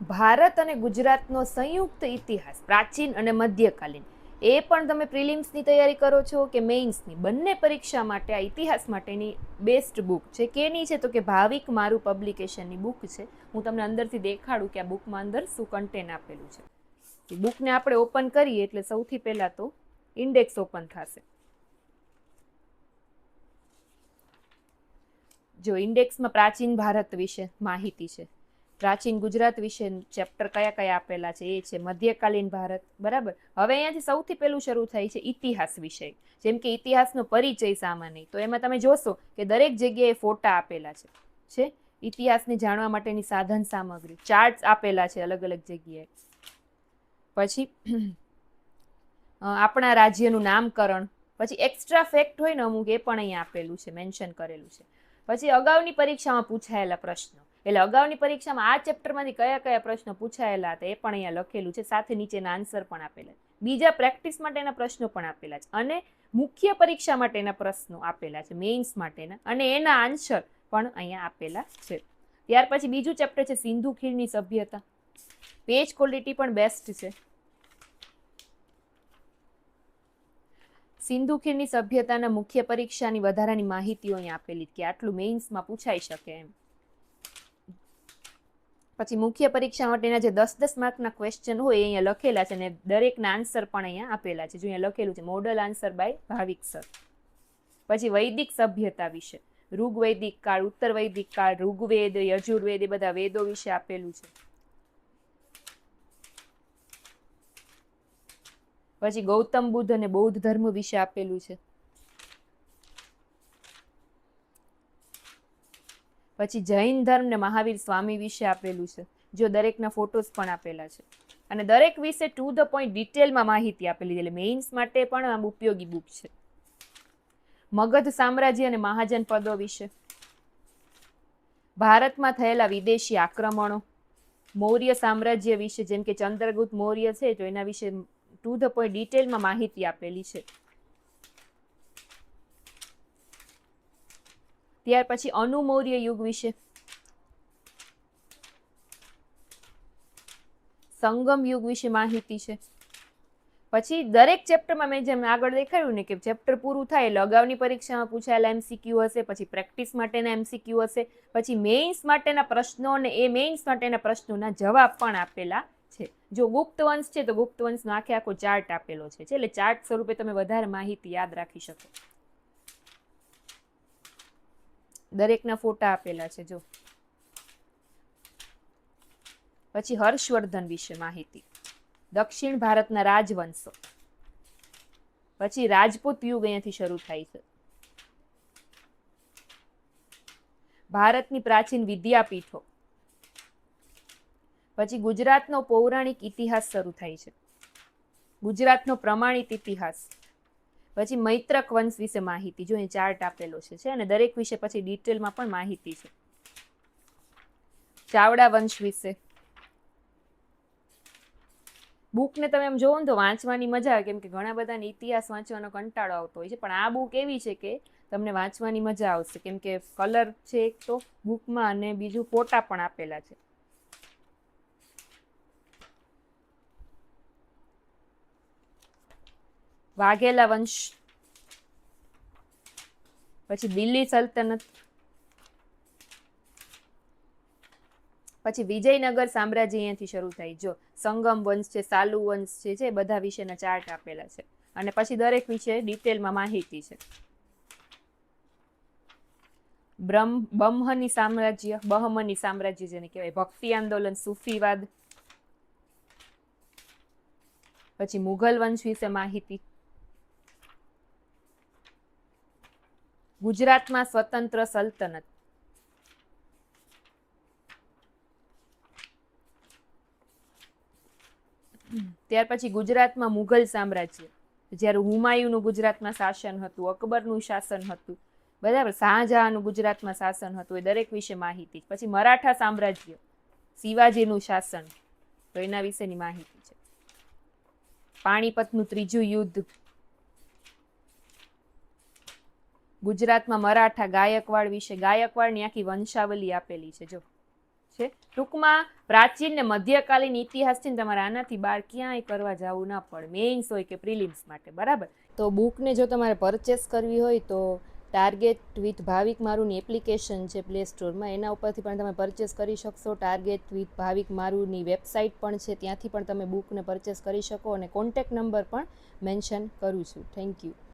ભારત અને ગુજરાતનો સંયુક્ત ઇતિહાસ, પ્રાચીન અને મધ્યકાલીન, એ પણ તમે પ્રિલિમ્સની તૈયારી કરો છો કે મેઇન્સની, બંને પરીક્ષા માટે આ ઇતિહાસ માટેની બેસ્ટ બુક છે. કેની છે તો કે ભાવિક મારું પબ્લિકેશનની બુક છે. હું તમને અંદરથી દેખાડું કે આ બુકમાં અંદર શું કન્ટેન્ટ આપેલું છે. બુકને આપણે ઓપન કરીએ એટલે સૌથી પહેલા તો ઇન્ડેક્સ ઓપન થશે. જો ઇન્ડેક્સમાં પ્રાચીન ભારત વિશે માહિતી છે, પ્રાચીન ગુજરાત વિશે ચેપ્ટર કયા કયા આપેલા છે એ છે, મધ્યકાલીન ભારત, બરાબર. હવે અહીંયાથી સૌથી પહેલું શરૂ થાય છે ઇતિહાસ વિષય. જેમ કે ઇતિહાસનો પરિચય સામાન્ય, તો એમાં તમે જોશો કે દરેક જગ્યાએ ફોટા આપેલા છે. ઇતિહાસને જાણવા માટેની સાધન સામગ્રી, ચાર્ટ્સ આપેલા છે અલગ અલગ જગ્યાએ. પછી આપણા રાજ્યનું નામકરણ, પછી એક્સ્ટ્રા ફેક્ટ હોય ને અમુક, એ પણ અહીંયા આપેલું છે, મેન્શન કરેલું છે. પછી અગાઉની પરીક્ષામાં પૂછાયેલા પ્રશ્નો, એટલે અગાઉની પરીક્ષામાં આ ચેપ્ટરમાંથી કયા કયા પ્રશ્નો પૂછાયેલા હતા એ પણ અહીંયા લખેલું છે, સાથે નીચેના આન્સર પણ આપેલા છે. બીજા પ્રેક્ટિસ માટેના પ્રશ્નો પણ આપેલા છે, અને મુખ્ય પરીક્ષા માટેના પ્રશ્નો આપેલા છે, મેઇન્સ માટેના, અને એના આન્સર પણ અહીંયા આપેલા છે. ત્યાર પછી બીજું ચેપ્ટર છે સિંધુ ખીણની સભ્યતા. પેજ ક્વોલિટી પણ બેસ્ટ છે. સિંધુ ખીણની સભ્યતાના મુખ્ય પરીક્ષાની વધારાની માહિતીઓ અહીં આપેલી કે આટલું મેઇન્સમાં પૂછાઈ શકે એમ. પછી મુખ્ય પરીક્ષા માટેના જે 10-10 માર્કના ક્વેશ્ચન હોય એ અહીંયા લખેલા છે, અને દરેકના આન્સર પણ અહીંયા આપેલા છે. જો અહીંયા લખેલું છે model answer by Bhavik sir. પછી વૈદિક સભ્યતા વિશે, ઋગ્વૈદિક કાળ, ઉત્તર વૈદિક કાળ, ઋગ્વેદ, યજુર્વેદ, એ બધા વેદો વિશે આપેલું છે. પછી ગૌતમ બુદ્ધ અને બૌદ્ધ ધર્મ વિશે આપેલું છે. પછી જૈન ધર્મ ને મહાવીર સ્વામી વિશે આપેલું છે. જો દરેકના ફોટોસ પણ આપેલા છે, અને દરેક વિશે ટુ ધ પોઈન્ટ ડિટેલમાં માહિતી આપેલી, એટલે મેઇન્સ માટે પણ આમ ઉપયોગી બુક છે. મગધ સામ્રાજ્ય અને મહાજન પદો વિશે, ભારતમાં થયેલા વિદેશી આક્રમણો, મૌર્ય સામ્રાજ્ય વિશે, જેમ કે ચંદ્રગુપ્ત મૌર્ય છે તો એના વિશે ટુ ધ પોઈન્ટ ડિટેલમાં માહિતી આપેલી છે. ત્યાર પછી અનુમૌર્ય યુગ વિશે, સંગમ યુગ વિશે માહિતી છે. પછી દરેક ચેપ્ટરમાં મેં જેમ આગળ દેખાડ્યું ને કે ચેપ્ટર પૂરું થાય એટલે અગાઉની પરીક્ષામાં પૂછાયેલા એમસીક્યુ હશે, પછી પ્રેક્ટિસ માટેના એમસીક્યુ હશે, પછી મેઇન્સ માટેના પ્રશ્નો, અને એ મેઇન્સ માટેના પ્રશ્નોના જવાબ પણ આપેલા છે. જો ગુપ્ત વંશ છે તો ગુપ્ત વંશનો આખો ચાર્ટ આપેલો છે, એટલે ચાર્ટ સ્વરૂપે તમે વધારે માહિતી યાદ રાખી શકો. દરેકના ફોટા આપેલા છે જો. પછી હર્ષવર્ધન વિશે માહિતી, દક્ષિણ ભારતના રાજવંશો. પછી રાજપૂત યુગ અહીંયાથી શરૂ થાય છે. ભારતની પ્રાચીન વિદ્યાપીઠો. પછી ગુજરાતનો પૌરાણિક ઇતિહાસ શરૂ થાય છે, ગુજરાતનો પ્રમાણિત ઇતિહાસ. પછી મૈત્રક વંશ વિશે માહિતી, જો અહીં ચાર્ટ આપેલો છે, અને દરેક વિશે પછી ડિટેલમાં પણ માહિતી છે. ચાવડા વંશ વિશે. બુકને તમે એમ જોવો ને તો વાંચવાની મજા આવે, કેમ કે ઘણા બધાને ઇતિહાસ વાંચવાનો કંટાળો આવતો હોય છે, પણ આ બુક એવી છે કે તમને વાંચવાની મજા આવશે, કેમ કે કલર છે એક તો બુકમાં, અને બીજું ફોટા પણ આપેલા છે. વાઘેલા વંશ. પછી દિલ્હી સલ્તનત. પછી વિજયનગર સામ્રાજ્ય અહીંયાથી શરૂ થાય. જો સંગમ વંશ છે, સાલુ વંશ છે, બધા વિશેના ચાર્ટ આપેલા છે, અને પછી દરેક વિશે ડિટેલમાં માહિતી છે. બહમની સામ્રાજ્ય જેને કહેવાય, ભક્તિ આંદોલન, સૂફીવાદ. પછી મુઘલ વંશ વિશે માહિતી, ગુજરાતમાં સ્વતંત્ર સલ્તનત. ત્યાર પછી ગુજરાતમાં મુઘલ સામ્રાજ્ય, જ્યારે હુમાયુનું ગુજરાતમાં શાસન હતું, અકબરનું શાસન હતું, બરાબર, શાહજહાંનું ગુજરાતમાં શાસન હતું, એ દરેક વિશે માહિતી. પછી મરાઠા સામ્રાજ્ય, શિવાજીનું શાસન, તો એના વિશેની માહિતી છે. પાણીપતનું ત્રીજું યુદ્ધ, ગુજરાતમાં મરાઠા ગાયકવાડ વિશે, ગાયકવાડની આખી વંશાવલી આપેલી છે જો. છે. ટૂંકમાં પ્રાચીન ને મધ્યકાલીન ઇતિહાસ છે ને તમારે આનાથી બહાર ક્યાંય કરવા જવું ના પડે, મેઇન્સ હોય કે પ્રિલિમ્સ માટે, બરાબર. તો બુકને જો તમારે પરચેસ કરવી હોય તો ટાર્ગેટ વિથ ભાવિક મારુની એપ્લિકેશન છે પ્લે સ્ટોરમાં, એના ઉપરથી પણ તમે પરચેસ કરી શકશો. ટાર્ગેટ વિથ ભાવિક મારુની વેબસાઇટ પણ છે, ત્યાંથી પણ તમે બુકને પરચેસ કરી શકો, અને કોન્ટેક્ટ નંબર પણ મેન્શન કરું છું. Thank you.